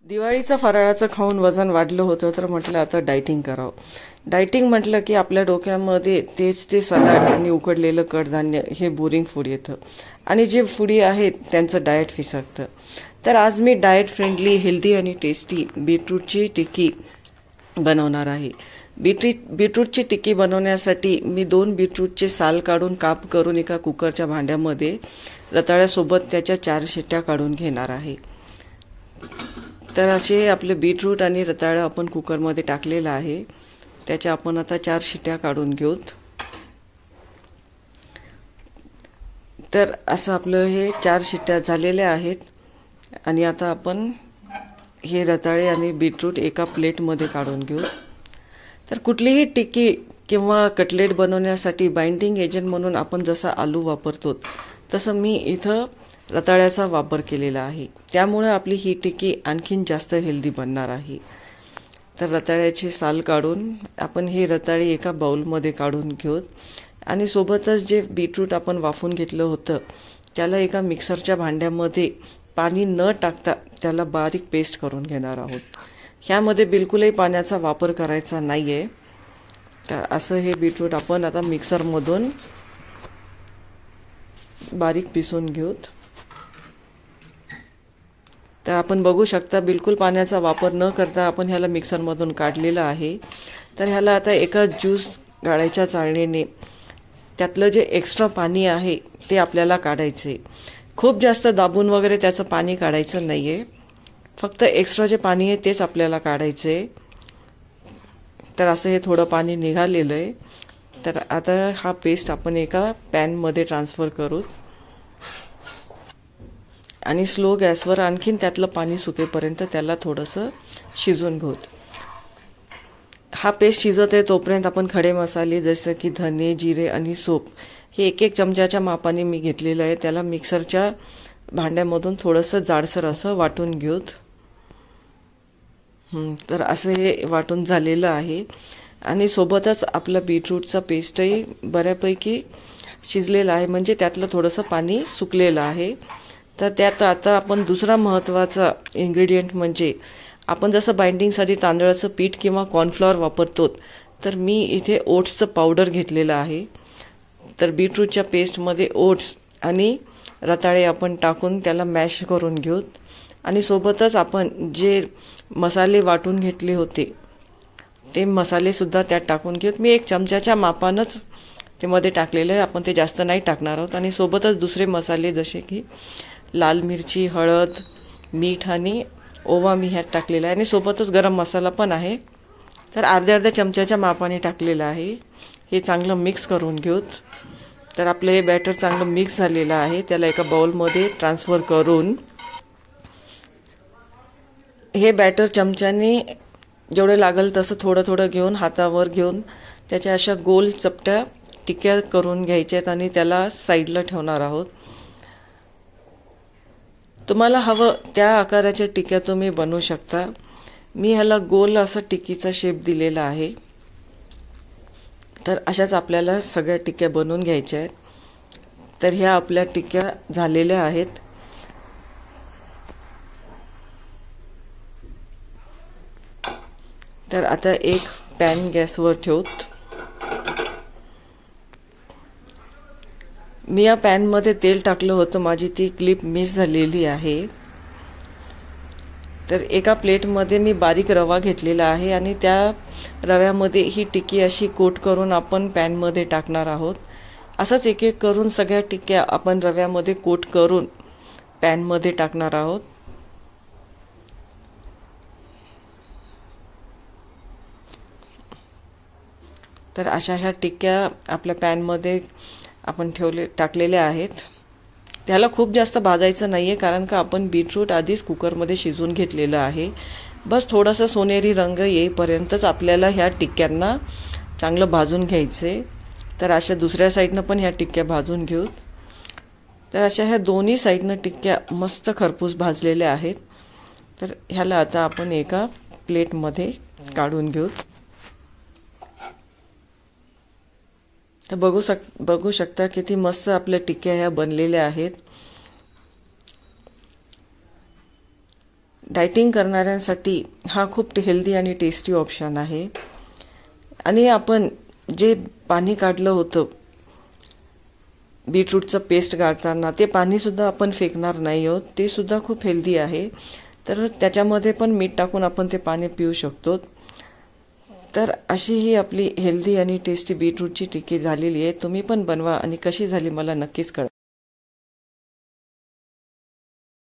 दिवाळीचं फराळाचं खाऊन वजन वाढलं होतं तर म्हटलं आता डायटिंग करावं. डायटिंग म्हटलं की आपल्या डोक्यामध्ये तेच ते सलाड आणि उकडलेलं कडधान्य हे बोरिंग फूड येतं आणि जे फूडी आहेत त्यांचं डाएट फिसकतं. तर आज मी डाएट फ्रेंडली, हेल्दी आणि टेस्टी बीटरूटची टिक्की बनवणार आहे. बीटरूटची टिक्की बनवण्यासाठी मी 2 बीटरूटचे साल काढून काप करून एका कुकरच्या भांड्यामध्ये रताळ्यासोबत त्याच्या 4 शिट्ट्या काढून घेणार आहे. तर असे आपले बीटरूट आणि रताळं आपण कुकरमध्ये टाकलेलं आहे. त्याच्या आपण आता 4 शिट्ट्या काढून घेऊत. तर असं आपलं हे 4 शिट्ट्या झालेल्या आहेत आणि आता आपण हे रताळे आणि बीटरूट एका प्लेटमध्ये काढून घेऊ. तर कुठलीही टिक्की किंवा कटलेट बनवण्यासाठी बाइंडिंग एजंट म्हणून आपण जसा आलू वापरतो तसं मी इथं रताळ्याचा वापर केलेला आहे. त्यामुळे आपली ही टिक्की आणखीन जास्त हेल्दी बनणार आहे. तर रताळ्याची साल काढून आपण हे रताळे एका बाउलमध्ये काढून घेऊ आणि सोबतच जे बीटरूट आपण वाफून घेतलं होतं त्याला एका मिक्सरच्या भांड्यामध्ये पाणी न टाकता त्याला बारीक पेस्ट करून घेणार आहोत. ह्यामध्ये बिलकुलही पाण्याचा वापर करायचा नाहीये. तर असं हे बीटरूट आपण आता मिक्सरमधून बारीक पिसून घेऊत. तर आपण बघू शकता बिलकुल पाण्याचा वापर न करता आपण ह्याला मिक्सरमधून काढलेलं आहे. तर ह्याला आता एका ज्यूस गाळायच्या चाळणीने त्यातलं जे एक्स्ट्रा पाणी आहे ते आपल्याला काढायचे. खूप जास्त दाबून वगैरे त्याचं पाणी काढायचं नाहीये. फक्त एक्स्ट्रा जे पाणी आहे तेच आपल्याला काढायचे. तर असं हे थोडं पाणी निघालेलं आहे. तर आता हा पेस्ट आपण एका पॅनमध्ये ट्रान्सफर करू आणि स्लो गॅसवर आणखीन त्यातलं पाणी सुकेपर्यंत त्याला थोडंसं शिजवून घेऊ. हा पेस्ट शिजत आहे तोपर्यंत आपण खडे मसाले जसं की धने, जिरे आणि सोप हे 1-1 चमच्याच्या मापाने मी घेतलेलं आहे. त्याला मिक्सरच्या भांड्यामधून थोडंसं जाडसर असं वाटून घेऊत. तर असं हे वाटून झालेलं आहे आणि सोबतच आपला बीटरूटचा पेस्टही बऱ्यापैकी शिजलेला आहे, म्हणजे त्यातलं थोडंसं पाणी सुकलेलं आहे. तर त्यात आता आपण दुसरा महत्त्वाचा इन्ग्रेडियंट म्हणजे आपण जसं बाइंडिंगसाठी तांदळाचं पीठ किंवा कॉर्नफ्लॉवर वापरतो तर मी इथे ओट्सचं पावडर घेतलेलं आहे. तर बीटरूटच्या पेस्टमध्ये ओट्स आणि रताळे आपण टाकून त्याला मॅश करून घेऊत आणि सोबतच आपण जे मसाले वाटून घेतले होते ते मसाले सुद्धा त्यात टाकून घेऊत. मी 1 चमच्याच्या मापानंच ते मध्ये टाकलेलं आहे, आपण ते जास्त नाही टाकणार आहोत. आणि सोबतच दुसरे मसाले जसे की लाल मिरची, हळद, मीठ आणि ओवा मी ह्यात टाकलेला आहे आणि सोबतच गरम मसाला पण आहे. तर अर्ध्या चमच्याच्या मापाने टाकलेलं आहे. हे चांगलं मिक्स करून घेऊत. तर आपलं हे बॅटर चांगलं मिक्स झालेलं आहे. त्याला एका बाउलमध्ये ट्रान्सफर करून हे बॅटर चमच्याने जेवढे लागेल तसं थोडं थोडं घेऊन हातावर घेऊन त्याच्या अशा गोल चपट्या टिक्या करून घ्यायच्यात आणि त्याला साईडला ठेवणार आहोत. तुम्हाला हवं त्या आकाराच्या टिक्या तुम्ही बनवू शकता. मी ह्याला गोल असा टिक्कीचा शेप दिलेला आहे. तर अशाच आपल्याला सगळ्या टिक्या बनवून घ्यायच्या आहेत. तर ह्या आपल्या टिक्या झालेल्या आहेत. तर आता एक पॅन गॅसवर ठेवूत. मी या पॅनमध्ये तेल टाकलं होतं, माझी ती क्लिप मिस झालेली आहे. तर एका प्लेटमध्ये मी बारीक रवा घेतलेला आहे आणि त्या रव्यामध्ये ही टिक्की अशी कोट करून आपण पॅनमध्ये टाकणार आहोत. असंच एक एक करून सगळ्या टिक्क्या आपण रव्यामध्ये कोट करून पॅनमध्ये टाकणार आहोत. तर अशा ह्या टिक्क्या आपल्या पॅनमध्ये आपण टाकलेल्या आहेत. त्याला खूप जास्त भाजायचं नाहीये कारण का आपण बीटरूट आधीच कुकरमध्ये शिजवून घेतलेलं आहे. बस थोडासा सोनेरी रंग येईपर्यंतच आपल्याला ह्या टिक्क्यांना चांगलं भाजून घ्यायचे. तर अशा दुसऱ्या साईडनं पण ह्या टिक्क्या भाजून घेऊ. तर अशा ह्या दोन्ही साईडनं टिक्क्या मस्त खरपूस भाजलेल्या आहेत. तर ह्याला आता आपण एका प्लेटमध्ये काढून घेऊ. तर बघू शकता किती मस्त आपल्या टिक्क्या ह्या बनलेल्या आहेत. डायटिंग करणाऱ्यांसाठी हा खूप हेल्दी आणि टेस्टी ऑप्शन आहे. आणि आपण जे पाणी काढलं होतं बीटरूटचं पेस्ट गाळताना, ते पाणी सुद्धा आपण फेकणार नाही आहोत. ते सुद्धा खूप हेल्दी आहे. तर त्याच्यामध्ये पण मीठ टाकून आपण ते पाणी पिऊ शकतो. तर अशी ही आपली हेल्दी आणि टेस्टी बीटरूटची टिक्की झालेली आहे. तुम्ही पण बनवा आणि कशी झाली मला नक्कीच कळवा.